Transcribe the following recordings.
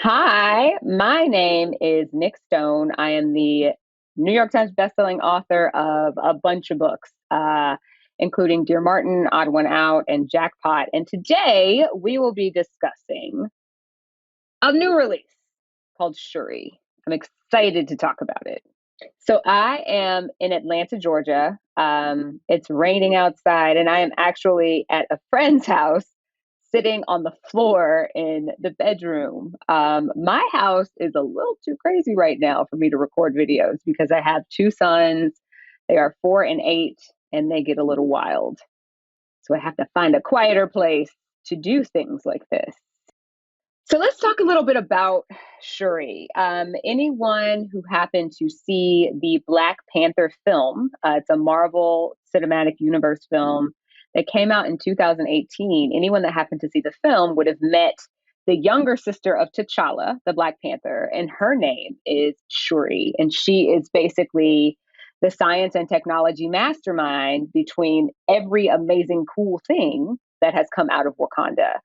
Hi, my name is Nic Stone. I am the New York Times bestselling author of a bunch of books, including Dear Martin, Odd One Out, and Jackpot. And today we will be discussing a new release called Shuri. I'm excited to talk about it. So I am in Atlanta, Georgia. It's raining outside, and I am actually at a friend's house sitting on the floor in the bedroom. My house is a little too crazy right now for me to record videos because I have two sons. They are 4 and 8, and they get a little wild. So I have to find a quieter place to do things like this. So let's talk a little bit about Shuri. Anyone who happened to see the Black Panther film, it's a Marvel Cinematic Universe film that came out in 2018. Anyone that happened to see the film would have met the younger sister of T'Challa, the Black Panther, and her name is Shuri. And she is basically the science and technology mastermind between every amazing, cool thing that has come out of Wakanda.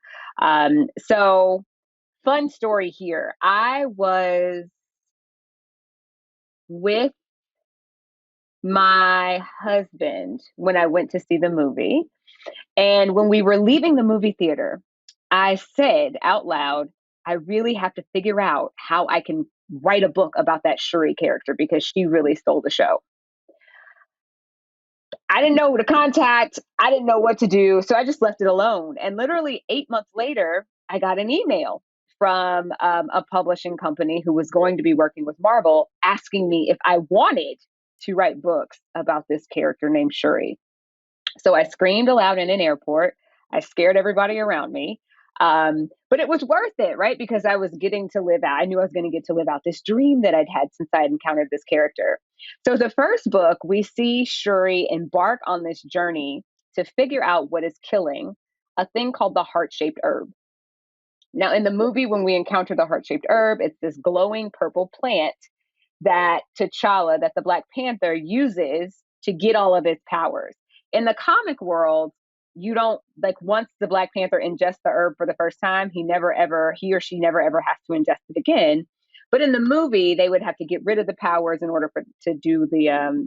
So, fun story here. I was with my husband when I went to see the movie. And when we were leaving the movie theater, I said out loud, I really have to figure out how I can write a book about that Shuri character because she really stole the show. I didn't know who to contact. I didn't know what to do. So I just left it alone. And literally 8 months later, I got an email from a publishing company who was going to be working with Marvel asking me if I wanted to write books about this character named Shuri. So I screamed aloud in an airport. I scared everybody around me. But it was worth it, right? Because I was getting to live out, I knew I was going to get to live out this dream that I'd had since I had encountered this character. So the first book, we see Shuri embark on this journey to figure out what is killing a thing called the heart shaped herb. Now, in the movie, when we encounter the heart shaped herb, it's this glowing purple plant that T'Challa, that the Black Panther uses to get all of his powers. In the comic world, you don't like once the Black Panther ingests the herb for the first time, he or she never ever has to ingest it again. But in the movie, they would have to get rid of the powers in order to do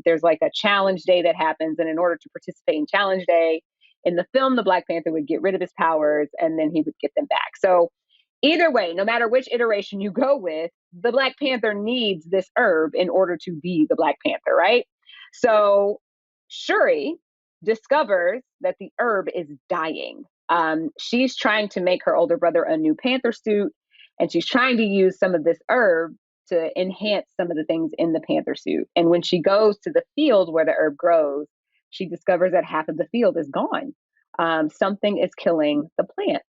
there's like a challenge day that happens. And in order to participate in challenge day, in the film, the Black Panther would get rid of his powers and then he would get them back. So either way, no matter which iteration you go with, the Black Panther needs this herb in order to be the Black Panther, right? So Shuri discovers that the herb is dying. She's trying to make her older brother a new Panther suit, and she's trying to use some of this herb to enhance some of the things in the Panther suit. And when she goes to the field where the herb grows, she discovers that half of the field is gone. Something is killing the plant.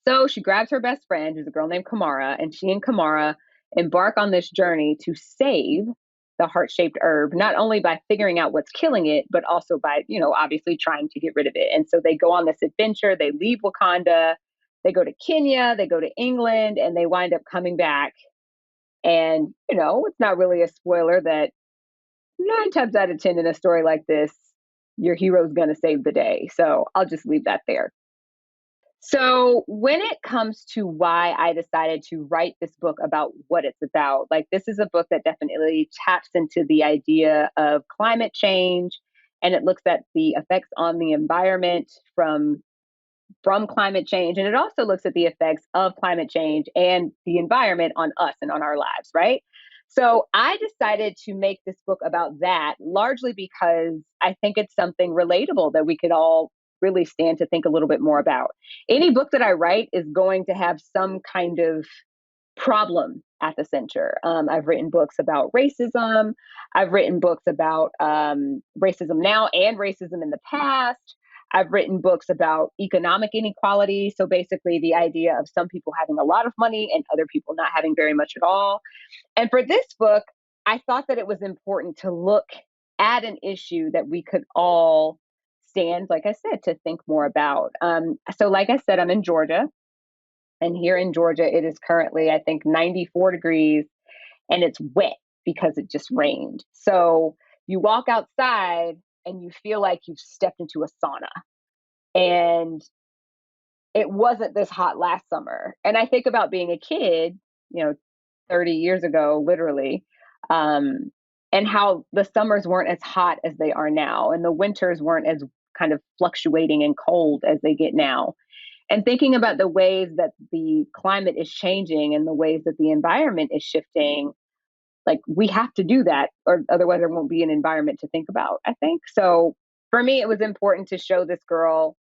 So she grabs her best friend, who's a girl named Kamara, and she and Kamara embark on this journey to save the heart shaped herb, not only by figuring out what's killing it, but also by, obviously trying to get rid of it. And so they go on this adventure. They leave Wakanda, they go to Kenya, they go to England, and they wind up coming back. And, it's not really a spoiler that 9 times out of 10 in a story like this, your hero's going to save the day. So I'll just leave that there. So, when it comes to why I decided to write this book about what it's about, like this is a book that definitely taps into the idea of climate change, and it looks at the effects on the environment from climate change, and it also looks at the effects of climate change and the environment on us and on our lives, right? So I decided to make this book about that largely because I think it's something relatable that we could all really stand to think a little bit more about. Any book that I write is going to have some kind of problem at the center. I've written books about racism. I've written books about racism now and racism in the past. I've written books about economic inequality. So basically, the idea of some people having a lot of money and other people not having very much at all. And for this book, I thought that it was important to look at an issue that we could all stand, like I said, to think more about. So, like I said, I'm in Georgia. And here in Georgia, it is currently, I think, 94 degrees and it's wet because it just rained. So you walk outside and you feel like you've stepped into a sauna. And it wasn't this hot last summer. And I think about being a kid, you know, 30 years ago, literally, um, and how the summers weren't as hot as they are now, and the winters weren't as kind of fluctuating and cold as they get now. And thinking about the ways that the climate is changing and the ways that the environment is shifting, like we have to do that, or otherwise there won't be an environment to think about, I think. So for me, it was important to show this girl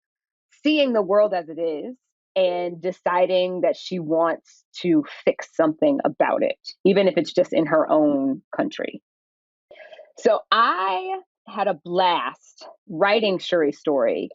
seeing the world as it is and deciding that she wants to fix something about it, even if it's just in her own country. So I had a blast writing Shuri's story.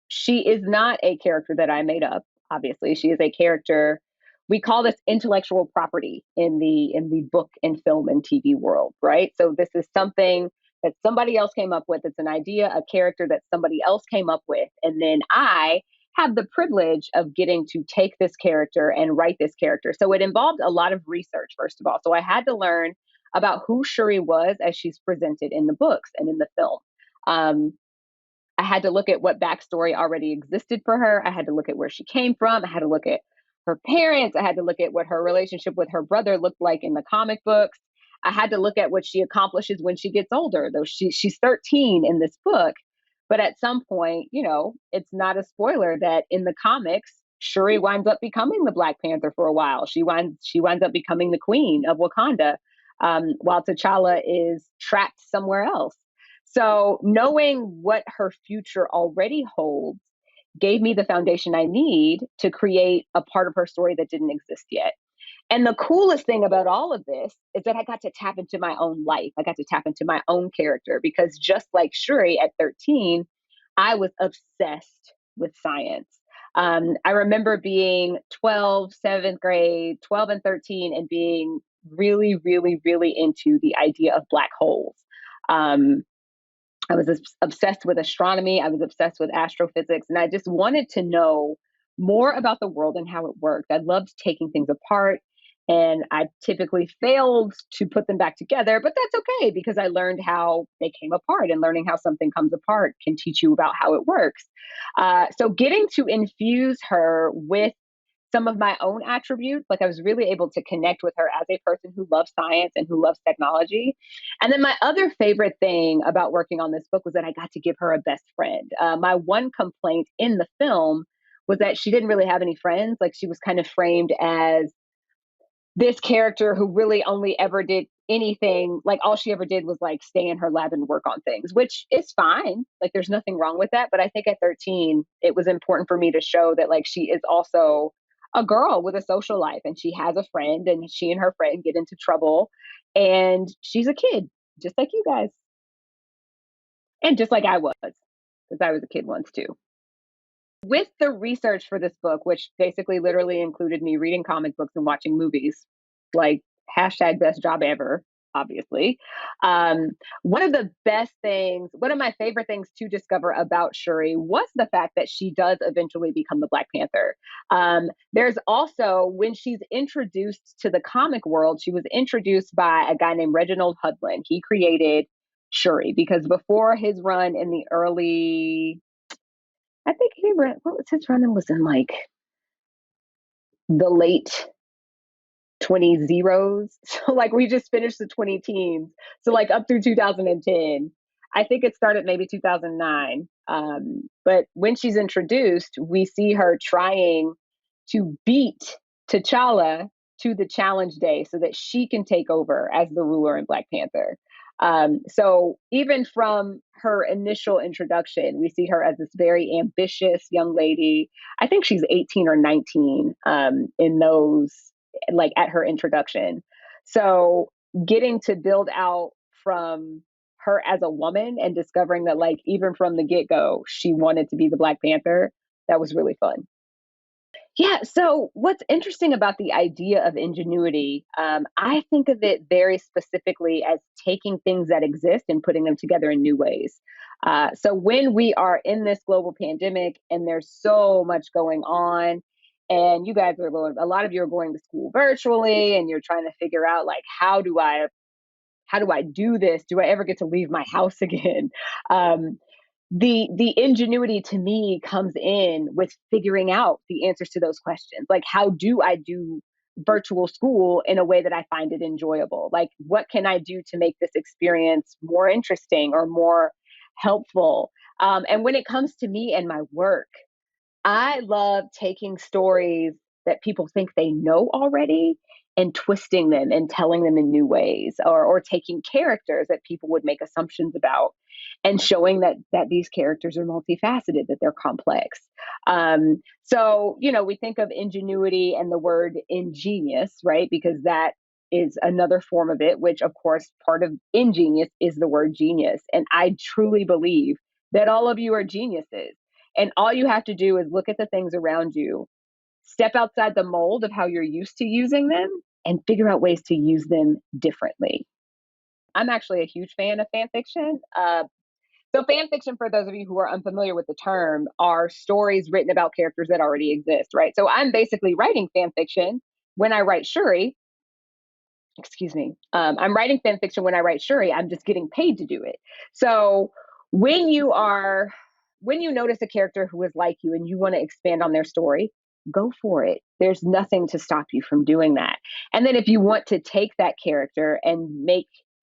She is not a character that I made up. Obviously, she is a character. We call this intellectual property in the book and film and TV world, right? So this is something that somebody else came up with. It's an idea, a character that somebody else came up with, and then I have the privilege of getting to take this character and write this character. So it involved a lot of research, first of all. So I had to learn about who Shuri was as she's presented in the books and in the film. Um, I had to look at what backstory already existed for her. I had to look at where she came from. I had to look at her parents. I had to look at what her relationship with her brother looked like in the comic books. I had to look at what she accomplishes when she gets older, though she's 13 in this book. But at some point, you know, it's not a spoiler that in the comics, Shuri winds up becoming the Black Panther for a while. She winds up becoming the queen of Wakanda, while T'Challa is trapped somewhere else. So knowing what her future already holds gave me the foundation I need to create a part of her story that didn't exist yet. And the coolest thing about all of this is that I got to tap into my own life. I got to tap into my own character because just like Shuri at 13, I was obsessed with science. I remember being 12, seventh grade, 12 and 13, and being really, really, really into the idea of black holes. Um, I was obsessed with astronomy. I was obsessed with astrophysics, and I just wanted to know more about the world and how it worked. I loved taking things apart, and I typically failed to put them back together, but that's okay because I learned how they came apart, and learning how something comes apart can teach you about how it works. So, getting to infuse her with some of my own attributes. Like I was really able to connect with her as a person who loves science and who loves technology. And then my other favorite thing about working on this book was that I got to give her a best friend. My one complaint in the film was that she didn't really have any friends. Like she was kind of framed as this character who really only ever did anything, like all she ever did was like stay in her lab and work on things, which is fine. Like there's nothing wrong with that. But I think at 13, it was important for me to show that like she is also a girl with a social life and she has a friend and she and her friend get into trouble and she's a kid, just like you guys. And just like I was, because I was a kid once too. With the research for this book, which basically literally included me reading comic books and watching movies, like hashtag best job ever, obviously. Um, one of the best things, one of my favorite things to discover about Shuri was the fact that she does eventually become the Black Panther. There's also, when she's introduced to the comic world, she was introduced by a guy named Reginald Hudlin. He created Shuri because before his run in the early I think he ran. What was his running? Was in like the late 20 zeros. So like we just finished the 20 teens. So like up through 2010. I think it started maybe 2009. But when she's introduced, we see her trying to beat T'Challa to the challenge day so that she can take over as the ruler in Black Panther. So even from her initial introduction, we see her as this very ambitious young lady. I think she's 18 or 19 in those, like at her introduction. So getting to build out from her as a woman and discovering that, like, even from the get go, she wanted to be the Black Panther, that was really fun. Yeah. So, what's interesting about the idea of ingenuity, I think of it very specifically as taking things that exist and putting them together in new ways. So, when we are in this global pandemic and there's so much going on, and you guys are going, a lot of you are going to school virtually, and you're trying to figure out, like, how do I do this? Do I ever get to leave my house again? Um, the ingenuity to me comes in with figuring out the answers to those questions. Like, how do I do virtual school in a way that I find it enjoyable? Like, what can I do to make this experience more interesting or more helpful? And when it comes to me and my work, I love taking stories that people think they know already and twisting them and telling them in new ways, or taking characters that people would make assumptions about and showing that these characters are multifaceted, that they're complex. So, we think of ingenuity and the word ingenious, right? Because that is another form of it, which of course part of ingenious is the word genius. And I truly believe that all of you are geniuses. And all you have to do is look at the things around you, step outside the mold of how you're used to using them, and figure out ways to use them differently. I'm actually a huge fan of fan fiction. So, fan fiction, for those of you who are unfamiliar with the term, are stories written about characters that already exist, right? So, I'm basically writing fan fiction when I write Shuri. Excuse me. I'm writing fan fiction when I write Shuri. I'm just getting paid to do it. So when you are when you notice a character who is like you and you want to expand on their story, go for it. There's nothing to stop you from doing that. And then if you want to take that character and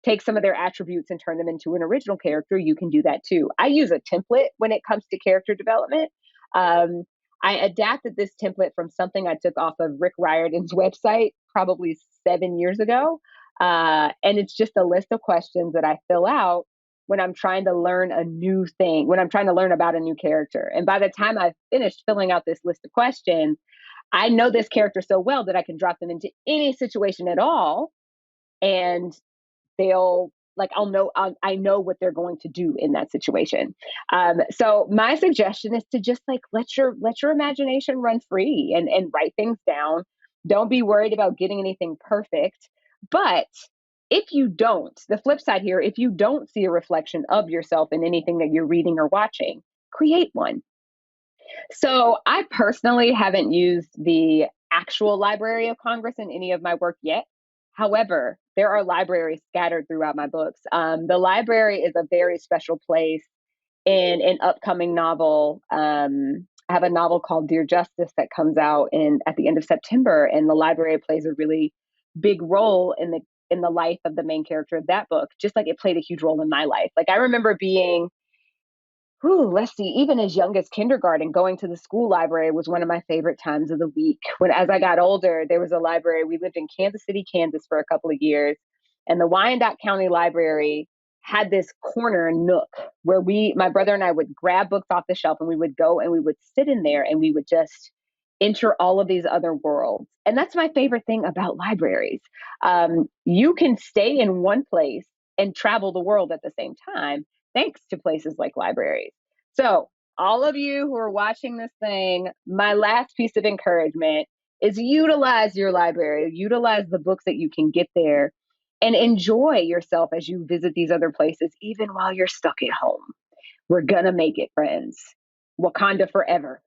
take some of their attributes and turn them into an original character, you can do that too. I use a template when it comes to character development. Um, I adapted this template from something I took off of Rick Riordan's website probably 7 years ago. And it's just a list of questions that I fill out when I'm trying to learn a new thing, when I'm trying to learn about a new character. And by the time I've finished filling out this list of questions, I know this character so well that I can drop them into any situation at all. And they'll like I know what they're going to do in that situation. So my suggestion is to just like let your imagination run free and write things down. Don't be worried about getting anything perfect. But if you don't, the flip side here, if you don't see a reflection of yourself in anything that you're reading or watching, create one. So I personally haven't used the actual Library of Congress in any of my work yet. However, there are libraries scattered throughout my books. The library is a very special place in an upcoming novel. I have a novel called Dear Justice that comes out at the end of September, and the library plays a really big role in the life of the main character of that book, just like it played a huge role in my life. Like I remember being let's see, even as young as kindergarten, going to the school library was one of my favorite times of the week. As I got older, there was a library. We lived in Kansas City, Kansas for a couple of years. And the Wyandotte County Library had this corner nook where my brother and I would grab books off the shelf and we would go and we would sit in there and we would just enter all of these other worlds. And that's my favorite thing about libraries. You can stay in one place and travel the world at the same time, thanks to places like libraries. So, all of you who are watching this thing, my last piece of encouragement is utilize your library, utilize the books that you can get there, and enjoy yourself as you visit these other places, even while you're stuck at home. We're going to make it, friends. Wakanda forever.